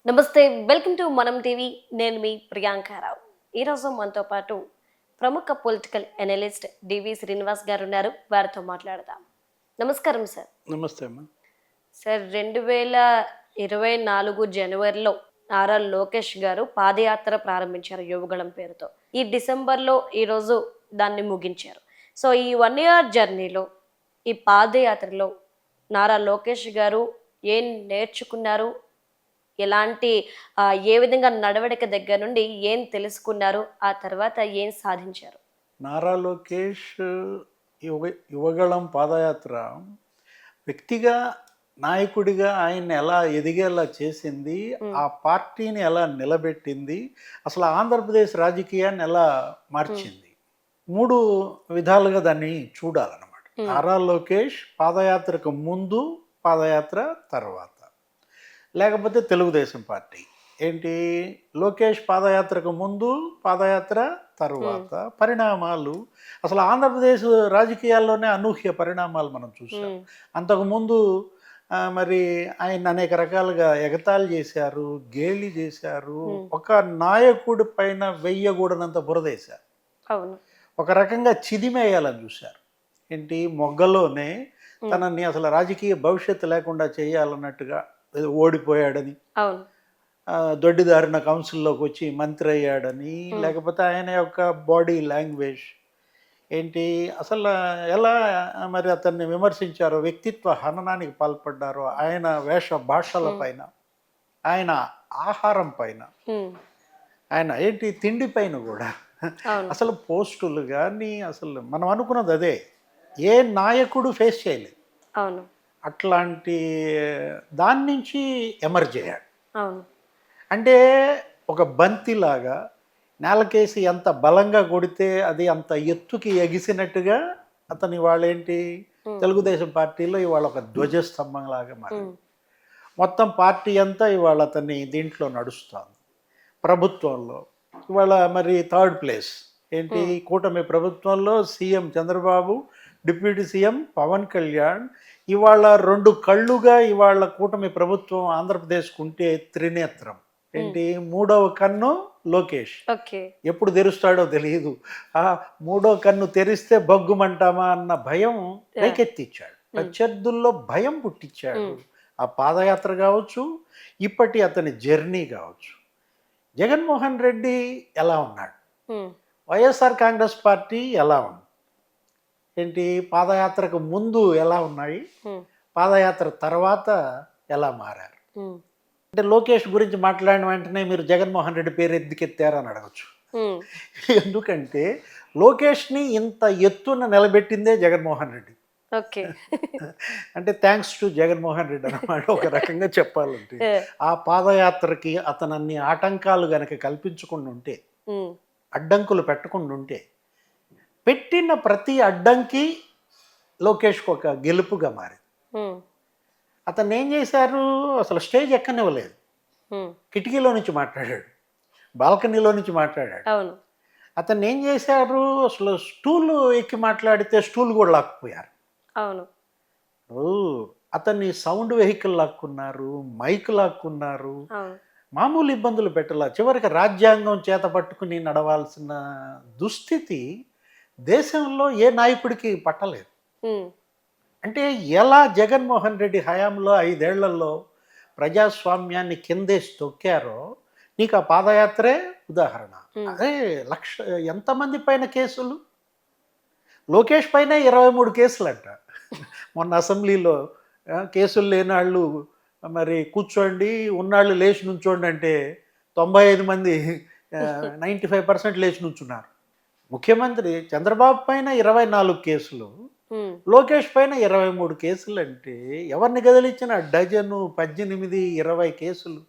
నమస్తే, welcome to మనం TV. నేను మీ ప్రియాంకారావు. ఈరోజు మనతో పాటు ప్రముఖ పొలిటికల్ అనలిస్ట్ డివి శ్రీనివాస్ గారు ఉన్నారు. వారితో మాట్లాడదాం. నమస్కారం సార్. నమస్తే అమ్మా. సార్, 2024 జనవరిలో నారా లోకేష్ గారు పాదయాత్ర ప్రారంభించారు యువగళం పేరుతో. ఈ డిసెంబర్లో ఈరోజు దాన్ని ముగించారు. సో ఈ 1 year జర్నీలో, ఈ పాదయాత్రలో నారా లోకేష్ గారు ఏం నేర్చుకున్నారు, ఎలాంటి ఏ విధంగా నడవడిక దగ్గర నుండి ఏం తెలుసుకున్నారు, ఆ తర్వాత ఏం సాధించారు? నారా లోకేష్ యువగళం పాదయాత్ర వ్యక్తిగా నాయకుడిగా ఆయన్ని ఎలా ఎదిగేలా చేసింది, ఆ పార్టీని ఎలా నిలబెట్టింది, అసలు ఆంధ్రప్రదేశ్ రాజకీయాన్ని ఎలా మార్చింది, 3 విధాలుగా దాన్ని చూడాలన్నమాట. నారా లోకేష్ పాదయాత్రకు ముందు, పాదయాత్ర తర్వాత, లేకపోతే తెలుగుదేశం పార్టీ ఏంటి, లోకేష్ పాదయాత్రకు ముందు, పాదయాత్ర తర్వాత పరిణామాలు, అసలు ఆంధ్రప్రదేశ్ రాజకీయాల్లోనే అనూహ్య పరిణామాలు మనం చూసాం. అంతకుముందు మరి ఆయన అనేక రకాలుగా ఎగతాళి చేశారు, గేలి చేశారు, ఒక నాయకుడి పైన వెయ్యకూడనంత బురదేశారు, ఒక రకంగా చిదిమేయాలని చూశారు. ఏంటి, మొగ్గలోనే తనని అసలు రాజకీయ భవిష్యత్తు లేకుండా చేయాలన్నట్టుగా, ఓడిపోయాడని, దొడ్డిదారిన కౌన్సిల్లోకి వచ్చి మంత్రి అయ్యాడని, లేకపోతే ఆయన యొక్క బాడీ లాంగ్వేజ్ ఏంటి, అసలు ఎలా మరి అతన్ని విమర్శించారో, వ్యక్తిత్వ హననానికి పాల్పడ్డారో, ఆయన వేష భాషల పైన, ఆయన ఆహారం పైన, ఆయన ఏంటి తిండి పైన కూడా అసలు పోస్టులు కానీ, అసలు మనం అనుకున్నది అదే, ఏ నాయకుడు ఫేస్ చేయలేదు. అట్లాంటి దాని నుంచి ఎమర్జ్ అయ్యాడు. అంటే ఒక బంతిలాగా నేలకేసి ఎంత బలంగా కొడితే అది అంత ఎత్తుకి ఎగిసినట్టుగా అతను ఇవాళ ఏంటి, తెలుగుదేశం పార్టీలో ఇవాళ ఒక ధ్వజస్తంభం లాగా మారింది. మొత్తం పార్టీ అంతా ఇవాళ అతన్ని దీంట్లో నడుస్తుంది. ప్రభుత్వంలో ఇవాళ మరి 3rd ప్లేస్ ఏంటి, కూటమి ప్రభుత్వంలో CM Chandrababu, deputy CM Pawan Kalyan, ఇవాళ 2 కళ్ళుగా ఇవాళ కూటమి ప్రభుత్వం ఆంధ్రప్రదేశ్కు ఉంటే త్రినేత్రం ఏంటి, 3వ కన్ను లోకేష్. ఎప్పుడు తెరుస్తాడో తెలియదు. ఆ 3వ కన్ను తెరిస్తే బగ్గుమంటామా అన్న భయం రేకెత్తిచ్చాడు, ప్రత్యర్థుల్లో భయం పుట్టించాడు. ఆ పాదయాత్ర కావచ్చు, ఇప్పటి అతని జర్నీ కావచ్చు. జగన్మోహన్ రెడ్డి ఎలా ఉన్నాడు, వైఎస్ఆర్ కాంగ్రెస్ పార్టీ ఎలా ఉంది, ఏంటి పాదయాత్రకు ముందు ఎలా ఉన్నాయి, పాదయాత్ర తర్వాత ఎలా మారారు. అంటే లోకేష్ గురించి మాట్లాడిన వెంటనే మీరు జగన్మోహన్ రెడ్డి పేరు ఎందుకెత్తారని అడగచ్చు. ఎందుకంటే లోకేష్ని ఇంత ఎత్తున నిలబెట్టిందే జగన్మోహన్ రెడ్డి. అంటే థ్యాంక్స్ టు జగన్మోహన్ రెడ్డి అన్నమాట, ఒక రకంగా చెప్పాలంటే. ఆ పాదయాత్రకి అతను అన్ని ఆటంకాలు గనక కల్పించకుండా ఉంటే, అడ్డంకులు పెట్టకుండా ఉంటే, పెట్టిన ప్రతి అడ్డంకి లోకేష్కి ఒక గెలుపుగా మారింది. అతను ఏం చేశారు, అసలు స్టేజ్ ఎక్కనివ్వలేదు, కిటికీలో నుంచి మాట్లాడాడు, బాల్కనీలో నుంచి మాట్లాడాడు. అతను ఏం చేశారు, అసలు స్టూల్ ఎక్కి మాట్లాడితే స్టూల్ కూడా లాక్కుపోయారు. అతన్ని సౌండ్ వెహికల్ లాక్కున్నారు, మైక్ లాక్కున్నారు, మామూలు ఇబ్బందులు పెట్టాల. చివరికి రాజ్యాంగం చేత పట్టుకుని నడవాల్సిన దుస్థితి దేశంలో ఏ నాయకుడికి పట్టలేదు. అంటే ఎలా జగన్మోహన్ రెడ్డి హయాంలో 5 ఏళ్లలో ప్రజాస్వామ్యాన్ని కిందేసి తొక్కారో నీకు ఆ పాదయాత్రే ఉదాహరణ. అదే ఎంతమంది పైన కేసులు, లోకేష్ పైన 23 కేసులు అంట. మొన్న అసెంబ్లీలో కేసులు లేనాళ్ళు మరి కూర్చోండి, ఉన్నాళ్ళు లేచి నుంచోండి అంటే 95 మంది 95% లేచి నుంచున్నారు. ముఖ్యమంత్రి చంద్రబాబు పైన 24 కేసులు, లోకేష్ పైన 23 కేసులు. అంటే ఎవరిని కదిలించిన డజను 18, 20 కేసులు.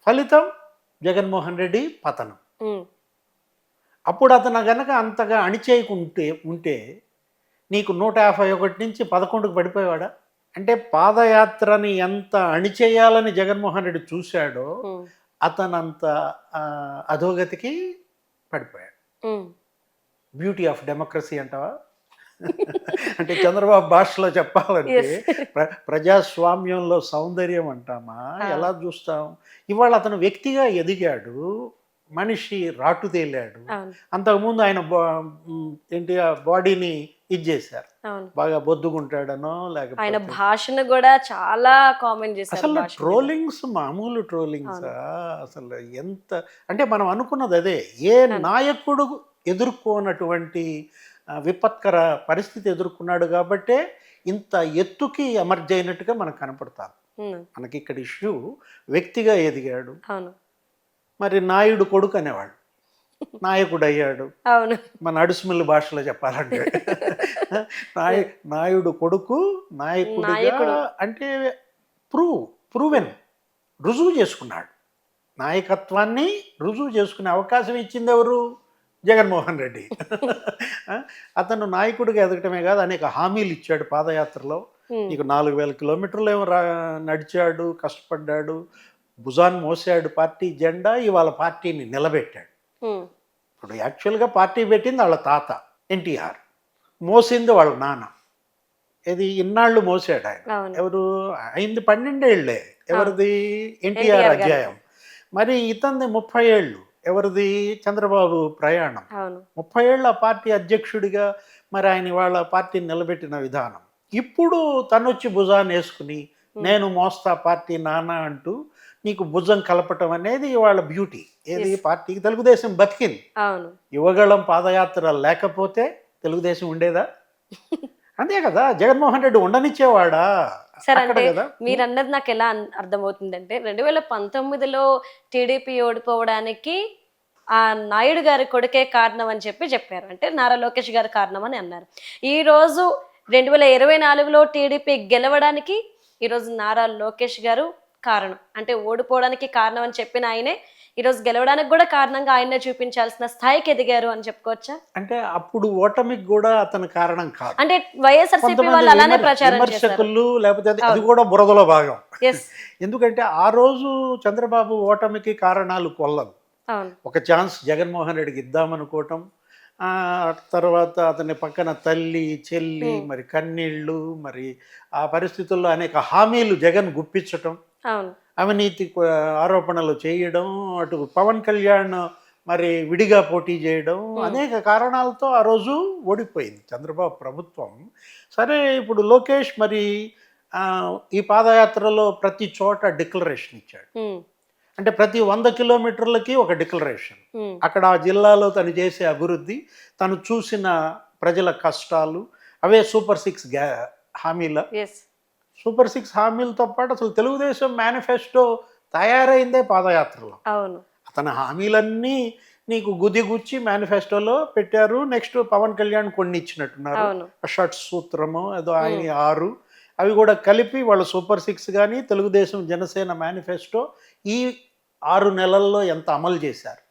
ఫలితం జగన్మోహన్ రెడ్డి పతనం. అప్పుడు అతను గనక అంతగా అణిచేయకుంటే ఉంటే నీకు 151 నుంచి 11కు పడిపోయాడా? అంటే పాదయాత్రని ఎంత అణిచేయాలని జగన్మోహన్ రెడ్డి చూశాడో అతనంత అధోగతికి పడిపోయాడు. బ్యూటీ ఆఫ్ డెమోక్రసీ అంటావా? అంటే చంద్రబాబు భాషలో చెప్పాలంటే Yes. ప్రజాస్వామ్యంలో సౌందర్యం అంటామా, ఎలా చూస్తాం? ఇవాళ అతను వ్యక్తిగా ఎదిగాడు, మనిషి రాటుదేలాడు. అవును. అంతకుముందు ఆయన ఏంటి ఆ బాడీని ఇది చేశారు, అవును. బాగా బొద్దుగుంటాడనో ఆయన లేకపోతే భాషను కూడా చాలా కామెంట్ చేశారు అసలు భాష మీద. ట్రోలింగ్స్ మామూలు ట్రోలింగ్సా? అసలు ఎంత అంటే మనం అనుకున్నది అదే. ఏ అవును. నాయకుడు ఎదుర్కోనటువంటి విపత్కర పరిస్థితి ఎదుర్కొన్నాడు కాబట్టే ఇంత ఎత్తుకి ఎమర్జ్ అయినట్టుగా మనకు కనపడతారు. ఉమ్, మనకి ఇక్కడ ఇష్యూ వ్యక్తిగా ఎదిగాడు, అవును. మరి నాయుడు కొడుకు అనేవాడు నాయకుడు అయ్యాడు. అవును. మన అడుసుమిల్లి భాషలో చెప్పాలంటే నాయుడు కొడుకు నాయకుడిగా నాయకుడు. అంటే ప్రూవెన్ రుజువు చేసుకున్నాడు. నాయకత్వాన్ని రుజువు చేసుకునే అవకాశం ఇచ్చింది ఎవరు? జగన్మోహన్ రెడ్డి. అతను నాయకుడిగా ఎదగటమే కాదు, అనేక హామీలు ఇచ్చాడు పాదయాత్రలో. ఉమ్, నీకు 4000 కిలోమీటర్లు ఏమో నడిచాడు, కష్టపడ్డాడు, భుజాన్ని మోసాడు పార్టీ జెండా. ఇవాళ పార్టీని నిలబెట్టాడు. ఉమ్, ఇప్పుడు యాక్చువల్గా పార్టీ పెట్టింది వాళ్ళ తాత ఎన్టీఆర్, మోసింది వాళ్ళ నాన్న. ఇది ఇన్నాళ్ళు మోసాడు ఆయన. అవును. ఎవరు అయింది 12 ఏళ్లే, ఎవరిది? ఎన్టీఆర్ ఎన్టీఆర్ గారిది. అధ్యాయం. మరి ఇతంది 30 ఏళ్ళు, ఎవరిది? చంద్రబాబు ప్రయాణం. అవును. 30 ఏళ్ళ పార్టీ అధ్యక్షుడిగా మరి ఆయన వాళ్ళ పార్టీని నిలబెట్టిన విధానం. ఇప్పుడు తనొచ్చి భుజాన్ని వేసుకుని నేను మోస్తా పార్టీ నాన్న అంటూ నీకు భుజం కలపటం అనేది వాళ్ళ బ్యూటీ. ఏది? Yes. పార్టీకి తెలుగుదేశం బతికింది. అవును. యువగళం పాదయాత్ర లేకపోతే తెలుగుదేశం ఉండేదా? అంతే కదా. జగన్మోహన్ రెడ్డి ఉండనిచ్చేవాడా? సరే, అక్కడ అంటే కదా. మీరు అన్నది నాకు ఎలా అర్థమవుతుందంటే 2019లో టీడీపీ ఓడిపోవడానికి ఆ నాయుడు గారి కొడుకే కారణం అని చెప్పారు. అంటే నారా లోకేష్ గారి కారణం అని అన్నారు. ఈ రోజు 2024లో టీడీపీ గెలవడానికి ఈరోజు నారా లోకేష్ గారు కారణం. అంటే ఓడిపోవడానికి కారణం అని చెప్పిన ఆయనే ఈరోజు గెలవడానికి కూడా కారణంగా ఆయనే చూపించాల్సిన స్థాయికి ఎదిగారు అని చెప్పుకోవచ్చా? అంటే అప్పుడు ఓటమికి కూడా అతని కారణం కాదు. అంటే వైఎస్ఆర్సీపీ వాళ్ళు అలానే ప్రచారం చేశారు. విమర్శకులు లేకపోతే అది కూడా బురదలో భాగం. Yes. ఎందుకంటే ఆ రోజు చంద్రబాబు ఓటమికి కారణాలు కొల్లదు. అవును. ఒక ఛాన్స్ జగన్మోహన్ రెడ్డికి ఇద్దామనుకోవటం, ఆ తర్వాత అతని పక్కన తల్లి చెల్లి మరి కన్నీళ్ళు, మరి ఆ పరిస్థితుల్లో అనేక హామీలు జగన్ గుప్పించటం, అవును. అవినీతి ఆరోపణలు చేయడం, అటు పవన్ కళ్యాణ్ మరి విడిగా పోటీ చేయడం, అనేక కారణాలతో ఆ రోజు ఓడిపోయింది చంద్రబాబు ప్రభుత్వం. సరే, ఇప్పుడు లోకేష్ మరి ఈ పాదయాత్రలో ప్రతి చోట డిక్లరేషన్ ఇచ్చాడు. ఉమ్, అంటే ప్రతి 100 కిలోమీటర్లకి ఒక డిక్లరేషన్. ఉమ్, అక్కడ ఆ జిల్లాలో తను చేసే అభివృద్ధి, తను చూసిన ప్రజల కష్టాలు, అవే సూపర్ 6 హామీల. yes. సూపర్ 6 హామీలతో పాటు అసలు తెలుగుదేశం మేనిఫెస్టో తయారైందే పాదయాత్రలో. అవును. అతని హామీలన్నీ నీకు గుదిగుచ్చి మేనిఫెస్టోలో పెట్టారు. నెక్స్ట్ పవన్ కళ్యాణ్ కొన్ని ఇచ్చినట్టున్నారు, అవును. షట్ సూత్రము ఏదో ఆయన 6, అవి కూడా కలిపి వాళ్ళ సూపర్ 6 కానీ తెలుగుదేశం జనసేన మేనిఫెస్టో ఈ 6 నెలల్లో ఎంత అమలు చేశారు.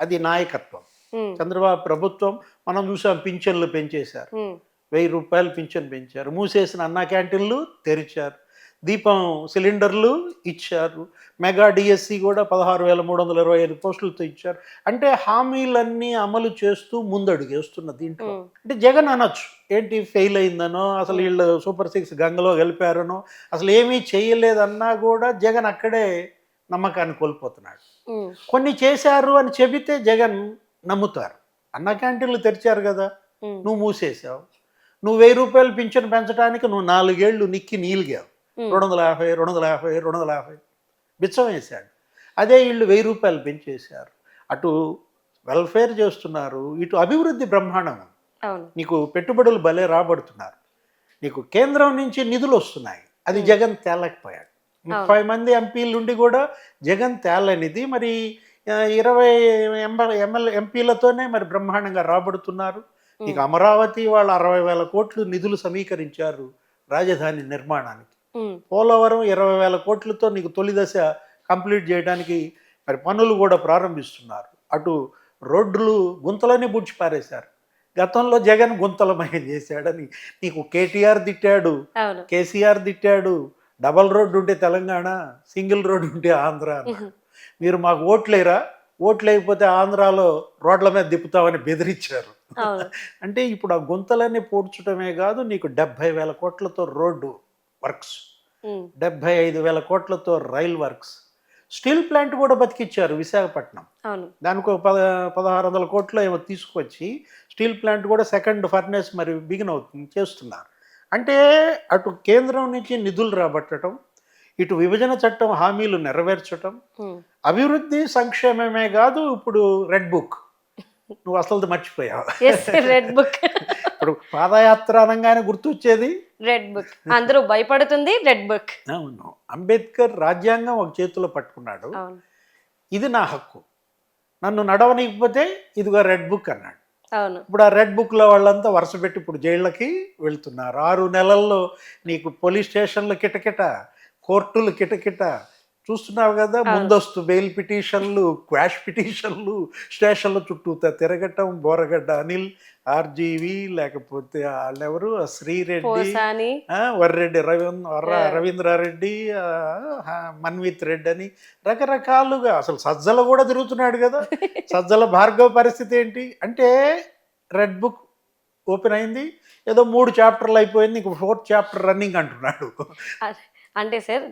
అది నాయకత్వం. ఉమ్, చంద్రబాబు ప్రభుత్వం మనం చూసాం, పింఛన్లు పెంచేశారు, ఉమ్, 1000 రూపాయలు పింఛన్ పెంచారు, మూసేసిన అన్నా క్యాంటీన్లు తెరిచారు, దీపం సిలిండర్లు ఇచ్చారు, మెగా డిఎస్సి కూడా 16,325 పోస్టులతో ఇచ్చారు. అంటే హామీలన్నీ అమలు చేస్తూ ముందడుగేస్తున్న దీంట్లో. ఉమ్, అంటే జగన్ అనొచ్చు ఏంటి ఫెయిల్ అయిందనో, అసలు వీళ్ళు సూపర్ 6 గంగలో గెలిపారనో, అసలు ఏమీ చేయలేదన్నా కూడా జగన్ అక్కడే నమ్మకాన్ని కోల్పోతున్నాడు. ఉమ్, కొన్ని చేశారు అని చెబితే జగన్ నమ్ముతారు. అన్నా క్యాంటీన్లు తెరిచారు కదా, ఉమ్, నువ్వు మూసేసావు. నువ్వు 1000 రూపాయలు పింఛన్ పెంచడానికి నువ్వు 4 ఏళ్ళు నిక్కి నీలిగావు. 250 250 250 బిచ్చం వేశాడు. అదే వీళ్ళు 1000 రూపాయలు పెంచేశారు. అటు వెల్ఫేర్ చేస్తున్నారు, ఇటు అభివృద్ధి బ్రహ్మాండం. అవును. నీకు పెట్టుబడులు భలే రాబడుతున్నారు, నీకు కేంద్రం నుంచి నిధులు వస్తున్నాయి. అది జగన్ తేలేకపోయాడు. 30 మంది ఎంపీలు ఉండి కూడా జగన్ తేలనిది మరి 20 ఎంపీలతోనే మరి బ్రహ్మాండంగా రాబడుతున్నారు. నీకు అమరావతి వాళ్ళు 60,000 కోట్లు నిధులు సమీకరించారు రాజధాని నిర్మాణానికి. ఉమ్, పోలవరం 20,000 కోట్లతో నీకు తొలి దశ కంప్లీట్ చేయడానికి మరి పనులు కూడా ప్రారంభిస్తున్నారు. అటు రోడ్లు గుంతలని బుడ్చి పారేశారు. గతంలో జగన్ గుంతలమయం చేశాడని నీకు కేటీఆర్ తిట్టాడు, అవును. కేసీఆర్ తిట్టాడు. డబల్ రోడ్డు ఉంటే తెలంగాణ, సింగిల్ రోడ్డు ఉంటే ఆంధ్ర అన్నాడు. మీరు మాకు ఓట్లేరా, ఓట్లేకపోతే ఆంధ్రాలో రోడ్ల మీద దిప్పుతామని బెదిరించారు. అవును. అంటే ఇప్పుడు ఆ గుంతలన్నీ పూడ్చడమే కాదు, నీకు 70,000 కోట్లతో రోడ్డు వర్క్స్, ఉమ్, 75,000 కోట్లతో రైల్ వర్క్స్, స్టీల్ ప్లాంట్ కూడా బతికిచ్చారు విశాఖపట్నం. అవును. దానికి ఒక 1600 కోట్లు ఏమో తీసుకొచ్చి స్టీల్ ప్లాంట్ కూడా సెకండ్ ఫర్నేస్ మరి బిగిన్ అవుతుంది చేస్తున్నారు. అంటే అటు కేంద్రం నుంచి నిధులు రాబట్టడం, ఇటు విభజన చట్టం హామీలు నెరవేర్చడం, ఉమ్. అభివృద్ధి సంక్షేమమే కాదు, ఇప్పుడు రెడ్ బుక్ నువ్వు అసలు మర్చిపోయావు. Yes, red book. ఇప్పుడు పాదయాత్ర అనగానే గుర్తొచ్చేది రెడ్ బుక్, అందరూ భయపడుతుంది రెడ్ బుక్. అవును, అంబేద్కర్ రాజ్యాంగం ఒక చేతిలో పట్టుకున్నాడు, అవును. ఇది నా హక్కు, నన్ను నడవనీయకపోతే ఇదిగో రెడ్ బుక్ అన్నాడు. అవును. ఇప్పుడు ఆ రెడ్ బుక్లో వాళ్ళంతా వరుస పెట్టి ఇప్పుడు జైళ్ళకి వెళ్తున్నారు. 6 నెలల్లో నీకు పోలీస్ స్టేషన్లు కిటకిట, కోర్టులు కిటకిట, చూస్తున్నావు కదా. అవును. ముందస్తు బెయిల్ పిటిషన్లు, క్వాష్ పిటిషన్లు, స్టేషన్ల చుట్టూతా తిరగటం. బోరగడ్డ అనిల్, ఆర్జీవి, లేకపోతే వాళ్ళెవరు శ్రీరెడ్డి, పోసాని. వర్రెడ్డి రవీంద్రారెడ్డి, మన్విత్ రెడ్డి అని రకరకాలుగా. అసలు సజ్జల కూడా తిరుగుతున్నాడు కదా. సజ్జల భార్గవ పరిస్థితి ఏంటి అంటే, రెడ్ బుక్ ఓపెన్ అయింది, ఏదో 3 చాప్టర్లు అయిపోయింది, ఇంక 4th చాప్టర్ రన్నింగ్ అంటున్నాడు. అ- అంటే సార్,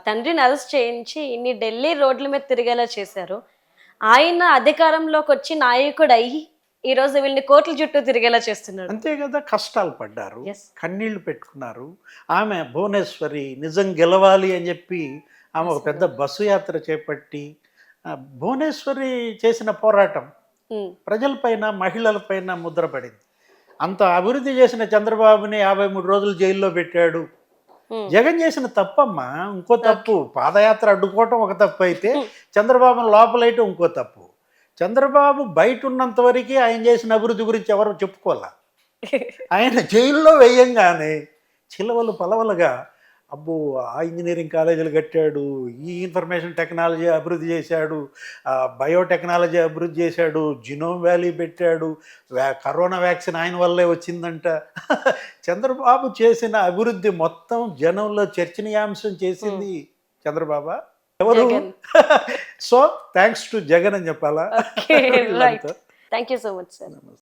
తండ్రిని అరెస్ట్ చేయించి ఇన్ని ఢిల్లీ రోడ్ల మీద తిరిగేలా చేశారు. ఆయన అధికారంలోకి వచ్చి నాయకుడు అయ్యి ఈరోజు వీళ్ళని కోట్ల చుట్టూ తిరిగేలా చేస్తున్నాడు. అంతే కదా, కష్టాలు పడ్డారు, ఎస్. కన్నీళ్లు పెట్టుకున్నారు. ఆమె భువనేశ్వరి నిజం గెలవాలి అని చెప్పి ఆమె ఒక పెద్ద బస్సు యాత్ర చేపట్టి, భువనేశ్వరి చేసిన పోరాటం ప్రజలపైన, మహిళలపైన ముద్రపడింది. అంత అభివృద్ధి చేసిన చంద్రబాబుని 53 రోజులు జైల్లో పెట్టాడు. జగన్ చేసిన తప్పమ్మా, ఇంకో తప్పు. పాదయాత్ర అడ్డుకోవటం ఒక తప్పు అయితే, చంద్రబాబును లోపలేయటం ఇంకో తప్పు. చంద్రబాబు బయట ఉన్నంత వరకు ఆయన చేసిన అభివృద్ధి గురించి ఎవరు చెప్పుకోవాలా. ఆయన జైల్లో వేయంగానే చిలవలు పలవలుగా, అబ్బో ఆ ఇంజనీరింగ్ కాలేజీలు కట్టాడు, ఈ ఇన్ఫర్మేషన్ టెక్నాలజీ అభివృద్ధి చేశాడు, బయోటెక్నాలజీ అభివృద్ధి చేశాడు, జినోమ్ వ్యాలీ పెట్టాడు, కరోనా వ్యాక్సిన్ ఆయన వల్లే వచ్చిందంట. చంద్రబాబు చేసిన అభివృద్ధి మొత్తం జనంలో చర్చనీయాంశం చేసింది చంద్రబాబు. ఎవరు? Jagan. So thanks to Jagan అని చెప్పాలా. Okay, right. Thank you so much sir.